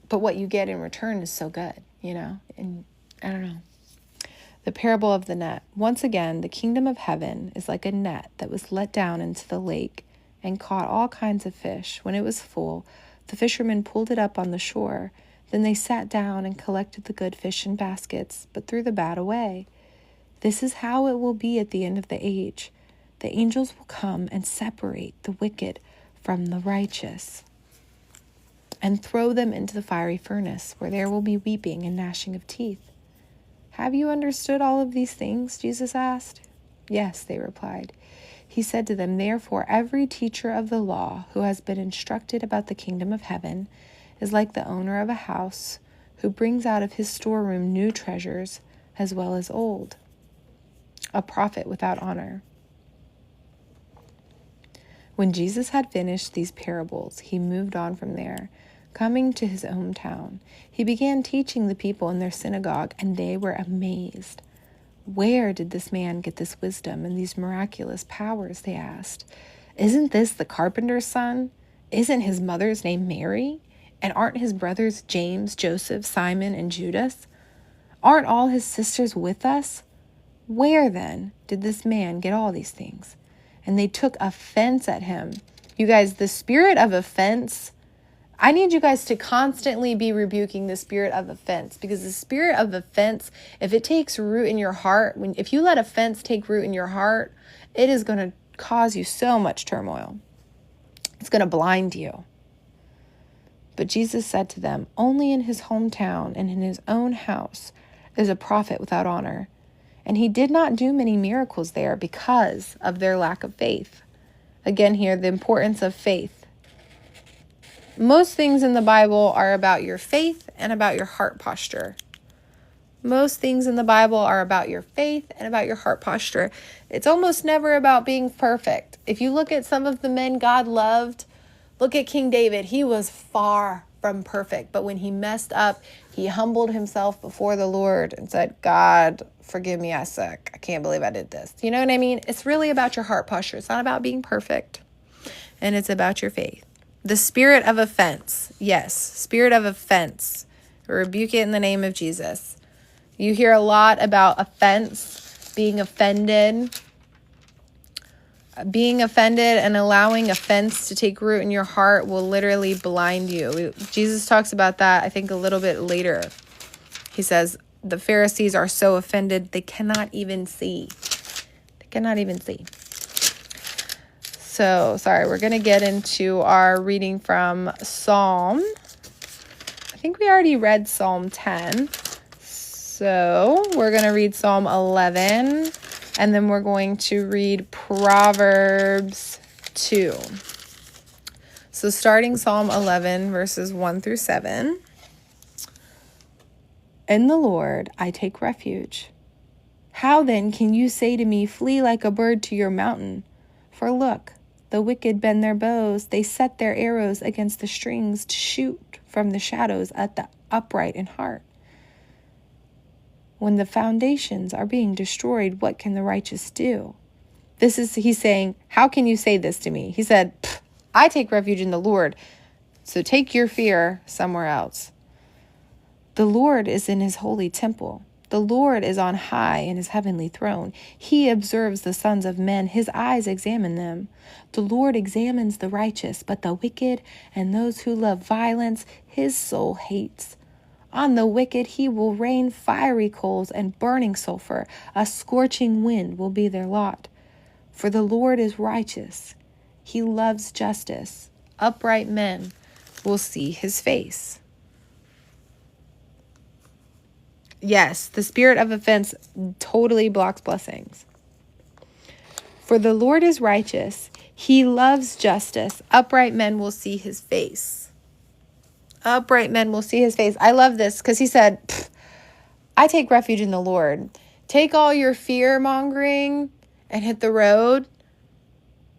But what you get in return is so good, And I don't know. The parable of the net. Once again, the kingdom of heaven is like a net that was let down into the lake and caught all kinds of fish. When it was full, the fishermen pulled it up on the shore. Then they sat down and collected the good fish in baskets, but threw the bad away. This is how it will be at the end of the age. The angels will come and separate the wicked from the righteous and throw them into the fiery furnace, where there will be weeping and gnashing of teeth. Have you understood all of these things? Jesus asked. Yes, they replied. He said to them, therefore, every teacher of the law who has been instructed about the kingdom of heaven is like the owner of a house who brings out of his storeroom new treasures as well as old. A prophet without honor. When Jesus had finished these parables, he moved on from there. Coming to his hometown, he began teaching the people in their synagogue, and they were amazed. Where did this man get this wisdom and these miraculous powers? They asked. Isn't this the carpenter's son? Isn't his mother's name Mary? And aren't his brothers James, Joseph, Simon, and Judas? Aren't all his sisters with us? Where then did this man get all these things? And they took offense at him. You guys, the spirit of offense, I need you guys to constantly be rebuking the spirit of offense, because the spirit of offense, if it takes root in your heart, if you let offense take root in your heart, it is going to cause you so much turmoil. It's going to blind you. But Jesus said to them, only in his hometown and in his own house is a prophet without honor. And he did not do many miracles there because of their lack of faith. Again here, the importance of faith. Most things in the Bible are about your faith and about your heart posture. Most things in the Bible are about your faith and about your heart posture. It's almost never about being perfect. If you look at some of the men God loved, look at King David. He was far from perfect, but when he messed up, he humbled himself before the Lord and said, God, forgive me, I suck. I can't believe I did this. You know what I mean? It's really about your heart posture. It's not about being perfect, and it's about your faith. The spirit of offense. Yes, spirit of offense. Rebuke it in the name of Jesus. You hear a lot about offense, being offended and allowing offense to take root in your heart will literally blind you. Jesus talks about that, I think, a little bit later. He says, the Pharisees are so offended, they cannot even see. They cannot even see. So, sorry, we're going to get into our reading from Psalm. I think we already read Psalm 10. So we're going to read Psalm 11, and then we're going to read Proverbs 2. So starting Psalm 11, verses 1 through 7. In the Lord I take refuge. How then can you say to me, flee like a bird to your mountain? For look, the wicked bend their bows. They set their arrows against the strings to shoot from the shadows at the upright in heart. When the foundations are being destroyed, what can the righteous do? He's saying, how can you say this to me? He said, I take refuge in the Lord, so take your fear somewhere else. The Lord is in his holy temple. The Lord is on high in his heavenly throne. He observes the sons of men. His eyes examine them. The Lord examines the righteous, but the wicked and those who love violence, his soul hates. On the wicked he will rain fiery coals and burning sulfur. A scorching wind will be their lot. For the Lord is righteous. He loves justice. Upright men will see his face. Yes, the spirit of offense totally blocks blessings. For the Lord is righteous. He loves justice. Upright men will see his face. Upright men will see his face. I love this because he said, I take refuge in the Lord. Take all your fear mongering and hit the road,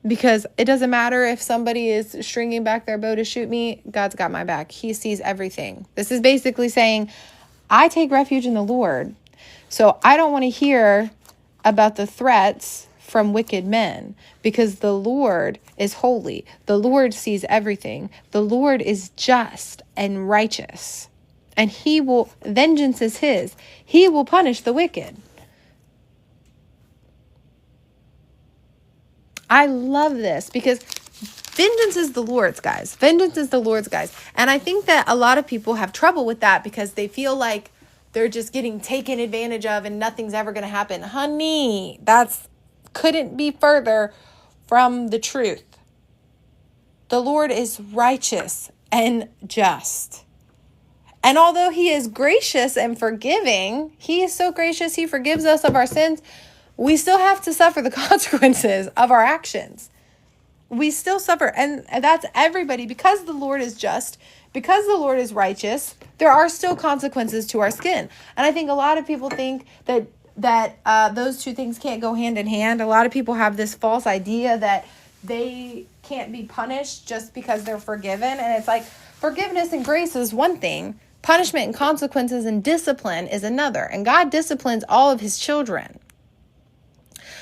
because it doesn't matter if somebody is stringing back their bow to shoot me. God's got my back. He sees everything. This is basically saying, I take refuge in the Lord. So I don't want to hear about the threats from wicked men, because the Lord is holy. The Lord sees everything. The Lord is just and righteous. And vengeance is his. He will punish the wicked. I love this because vengeance is the Lord's, guys. Vengeance is the Lord's, guys. And I think that a lot of people have trouble with that because they feel like they're just getting taken advantage of and nothing's ever going to happen. Honey, couldn't be further from the truth. The Lord is righteous and just. And although he is gracious and forgiving, he is so gracious, he forgives us of our sins, we still have to suffer the consequences of our actions. We still suffer. And that's everybody. Because the Lord is just, because the Lord is righteous, there are still consequences to our skin. And I think a lot of people think that those two things can't go hand in hand. A lot of people have this false idea that they can't be punished just because they're forgiven. And it's like, forgiveness and grace is one thing. Punishment and consequences and discipline is another. And God disciplines all of his children.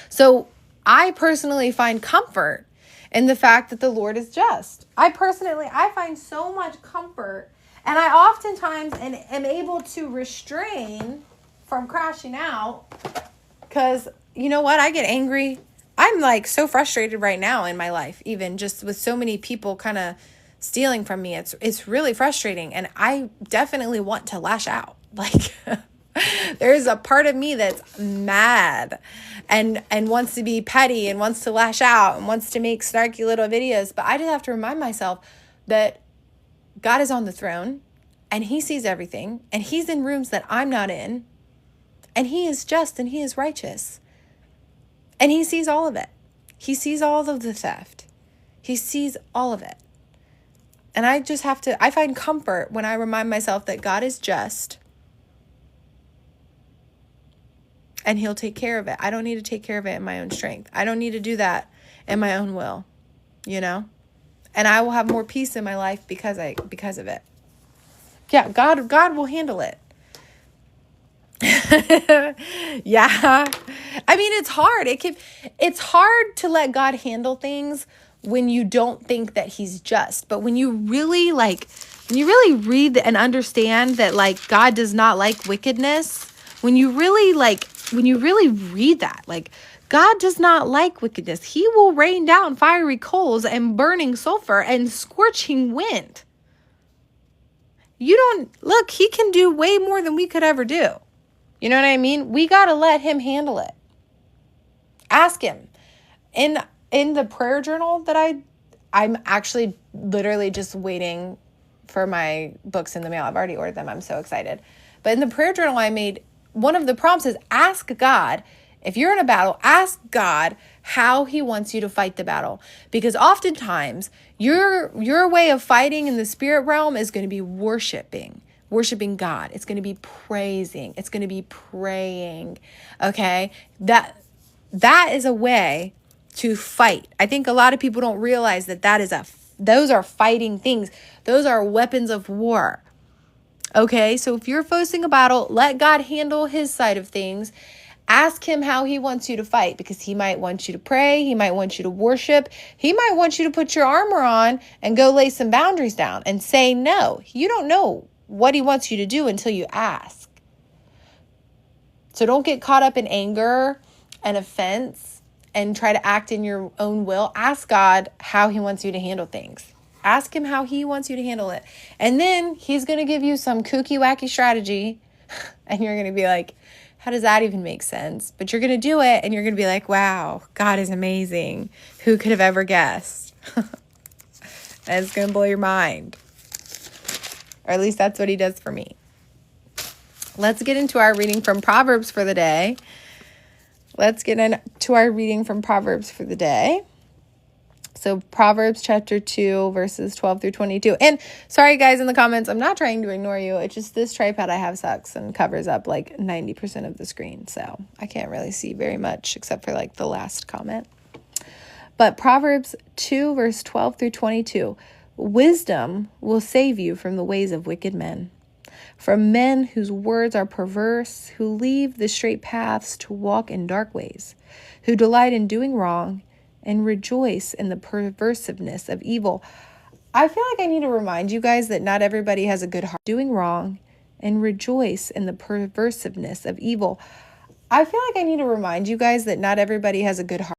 So I personally find comfort in the fact that the Lord is just. I find so much comfort, and I oftentimes am able to restrain from crashing out, because you know what? I get angry. I'm like so frustrated right now in my life, even just with so many people kind of stealing from me. It's really frustrating, and I definitely want to lash out. Like there's a part of me that's mad and wants to be petty and wants to lash out and wants to make snarky little videos. But I just have to remind myself that God is on the throne and he sees everything, and he's in rooms that I'm not in, and he is just and he is righteous, and he sees all of it. He sees all of the theft. He sees all of it. And I find comfort when I remind myself that God is just and he'll take care of it. I don't need to take care of it in my own strength. I don't need to do that in my own will, And I will have more peace in my life because of it. Yeah, God will handle it. Yeah. I mean, it's hard. It's hard to let God handle things when you don't think that he's just. But when you really read and understand that God does not like wickedness, when you really read that, God does not like wickedness. He will rain down fiery coals and burning sulfur and scorching wind. He can do way more than we could ever do. You know what I mean? We got to let him handle it. Ask him. In the prayer journal that I'm actually literally just waiting for my books in the mail. I've already ordered them. I'm so excited. But in the prayer journal I made, one of the prompts is ask God, if you're in a battle, ask God how he wants you to fight the battle. Because oftentimes your way of fighting in the spirit realm is going to be worshiping God. It's going to be praising. It's going to be praying. Okay? That is a way to fight. I think a lot of people don't realize those are fighting things. Those are weapons of war. Okay? So if you're facing a battle, let God handle his side of things. Ask him how he wants you to fight, because he might want you to pray. He might want you to worship. He might want you to put your armor on and go lay some boundaries down and say no. You don't know what he wants you to do until you ask. So don't get caught up in anger and offense and try to act in your own will. Ask God how he wants you to handle things. Ask him how he wants you to handle it. And then he's going to give you some kooky, wacky strategy. And you're going to be like, how does that even make sense? But you're going to do it and you're going to be like, wow, God is amazing. Who could have ever guessed? And it's going to blow your mind. Or at least that's what he does for me. Let's get into our reading from Proverbs for the day. So Proverbs chapter 2, verses 12 through 22. And sorry, guys, in the comments, I'm not trying to ignore you. It's just this tripod I have sucks and covers up like 90% of the screen. So I can't really see very much except for like the last comment. But Proverbs 2, verse 12 through 22. Wisdom will save you from the ways of wicked men, from men whose words are perverse, who leave the straight paths to walk in dark ways, who delight in doing wrong and rejoice in the perversiveness of evil. I feel like I need to remind you guys that not everybody has a good heart. Doing wrong and rejoice in the perversiveness of evil. I feel like I need to remind you guys that not everybody has a good heart.